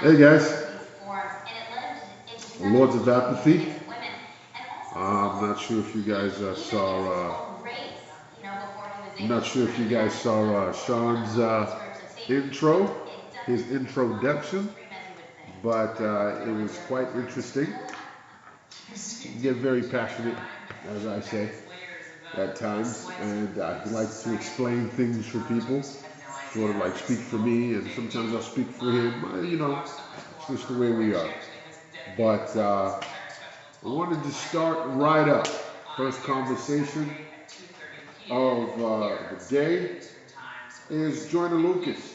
Hey guys, Lords of Apathy. I'm not sure if you guys I'm not sure if you guys saw Sean's intro, his introduction, but it was quite interesting. Get very passionate, as I say, at times, and he likes to explain things for people, sort of like speak for me, and sometimes I'll speak for him. It's just the way we are. But I wanted to start right up. First conversation of the day is Joyner Lucas.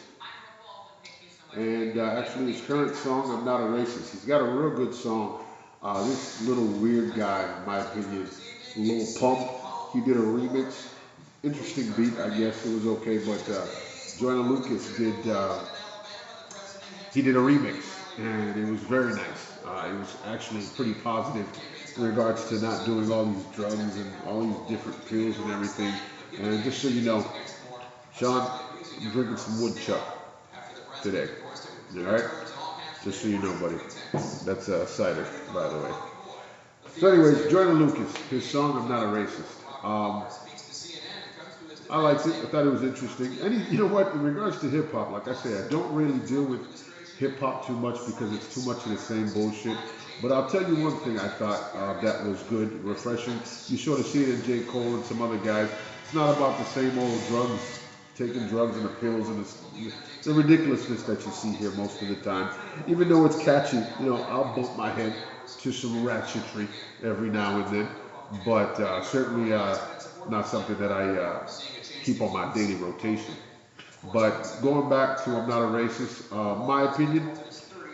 And actually, his current song, I'm Not a Racist. He's got a real good song. This little weird guy, in my opinion, Lil Pump, he did a remix. Interesting beat, I guess. It was okay, but Joyner Lucas he did a remix, and it was very nice. It was actually pretty positive in regards to not doing all these drugs and all these different pills and everything. And just so you know, Sean, I'm drinking some woodchuck today. All right, just so you know, buddy. That's cider, by the way. So, anyways, Joyner Lucas, his song "I'm Not a Racist." I liked it. I thought it was interesting. And you know what? In regards to hip hop, like I say, I don't really deal with hip hop too much because it's too much of the same bullshit. But I'll tell you one thing I thought that was good, refreshing. You sort of see it in J. Cole and some other guys. It's not about the same old drugs, taking drugs and the pills and the ridiculousness that you see here most of the time. Even though it's catchy, I'll bump my head to some ratchetry every now and then. But certainly not something that I keep on my daily rotation. But going back to I'm Not a Racist, my opinion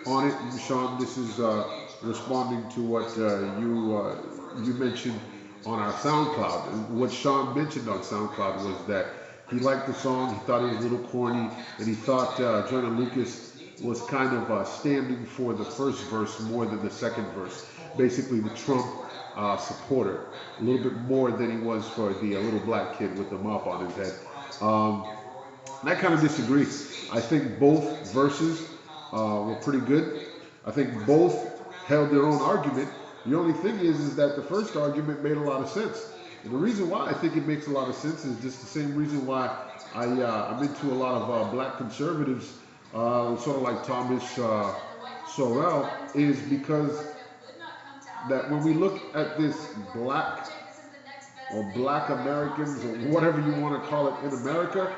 on it, and Sean, this is responding to what you mentioned on our SoundCloud. And what Sean mentioned on SoundCloud was that he liked the song, he thought it was a little corny, and he thought Joyner Lucas was kind of standing for the first verse more than the second verse. Basically, the Trump supporter, a little bit more than he was for the little black kid with the mop on his head. Um, and I kind of disagree. I think both verses were pretty good. I think both held their own argument. The only thing is that the first argument made a lot of sense. And the reason why I think it makes a lot of sense is just the same reason why I'm into a lot of black conservatives, sort of like Thomas Sorrell, is because that when we look at this black or black Americans or whatever you want to call it in America,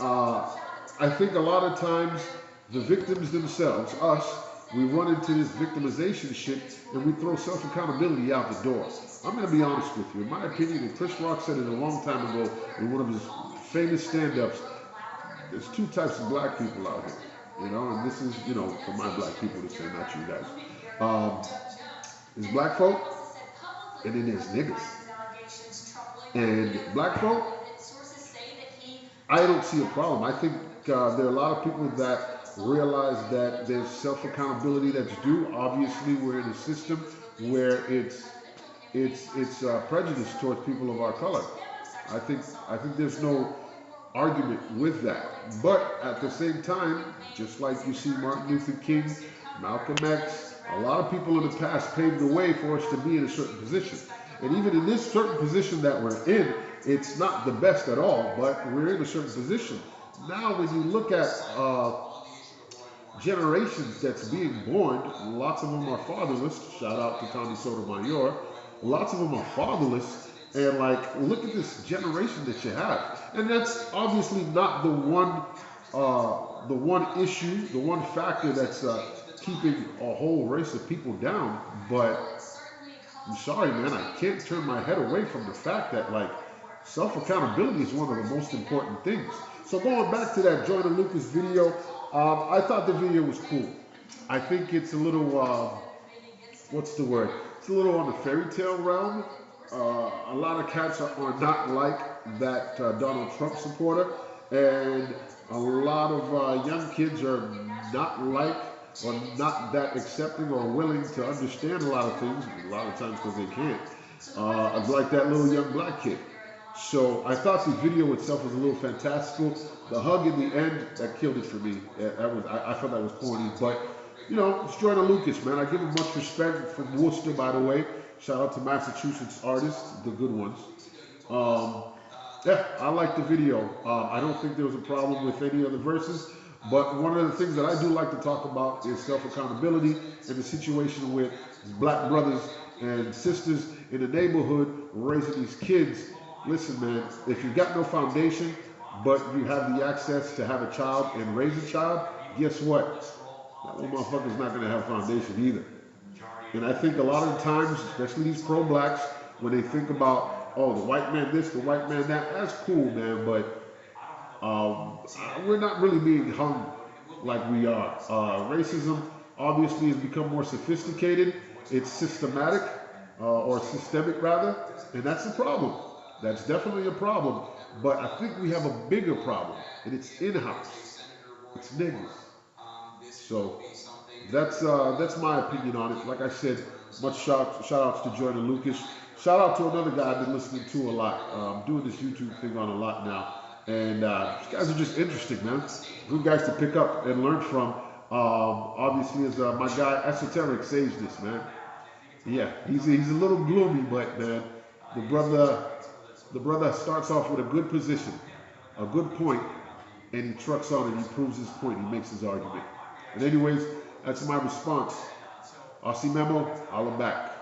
I think a lot of times the victims themselves, us, we run into this victimization shit and we throw self accountability out the door. I'm going to be honest with you. In my opinion, and Chris Rock said it a long time ago in one of his famous stand ups, there's two types of black people out here. And this is, for my black people to say, not you guys. Um, there's black folk, and then there's niggas. And black folk, I don't see a problem. I think there are a lot of people that realize that there's self accountability that's due. Obviously, we're in a system where it's prejudice towards people of our color. I think there's no argument with that. But at the same time, just like you see Martin Luther King, Malcolm X, a lot of people in the past paved the way for us to be in a certain position. And even in this certain position that we're in, it's not the best at all, but we're in a certain position. Now, when you look at generations that's being born, lots of them are fatherless. Shout out to Tommy Sotomayor. Lots of them are fatherless. And look at this generation that you have. And that's obviously not the one issue, the one factor that's keeping a whole race of people down. But I'm sorry, man, I can't turn my head away from the fact that self accountability is one of the most important things. So going back to that Joyner Lucas video, I thought the video was cool. I think it's a little what's the word? It's a little on the fairy tale realm. A lot of cats are not like that Donald Trump supporter, and a lot of young kids are not like or not that accepting or willing to understand a lot of things, a lot of times because they can't. Like that little young black kid. So I thought the video itself was a little fantastical. The hug in the end, that killed it for me. That was I thought that was corny, but it's Jordan Lucas, man. I give him much respect from Worcester, by the way. Shout out to Massachusetts artists, the good ones. Um, yeah, I like the video. I don't think there was a problem with any of the verses, but one of the things that I do like to talk about is self-accountability and the situation with black brothers and sisters in the neighborhood raising these kids. Listen, man, if you got no foundation, but you have the access to have a child and raise a child, guess what? That little motherfucker's not gonna have foundation either. And I think a lot of the times, especially these pro-blacks, when they think about, oh, the white man this, the white man that, that's cool, man, but we're not really being hung like we are. Racism obviously has become more sophisticated. It's systematic, or systemic rather, and that's a problem. That's definitely a problem. But I think we have a bigger problem, and it's in-house. It's niggas. So that's my opinion on it. Like I said, much shout outs to Jordan Lucas. Shout out to another guy I've been listening to a lot. I'm doing this YouTube thing on a lot now, and these guys are just interesting, man. Good guys to pick up and learn from. Obviously, is my guy Esoteric Sage this, man. Yeah, he's a little gloomy, but man, the brother the brother starts off with a good position, a good point, and he trucks on and he proves his point. He makes his argument. And anyways, that's my response. Ossie Memo, holla back.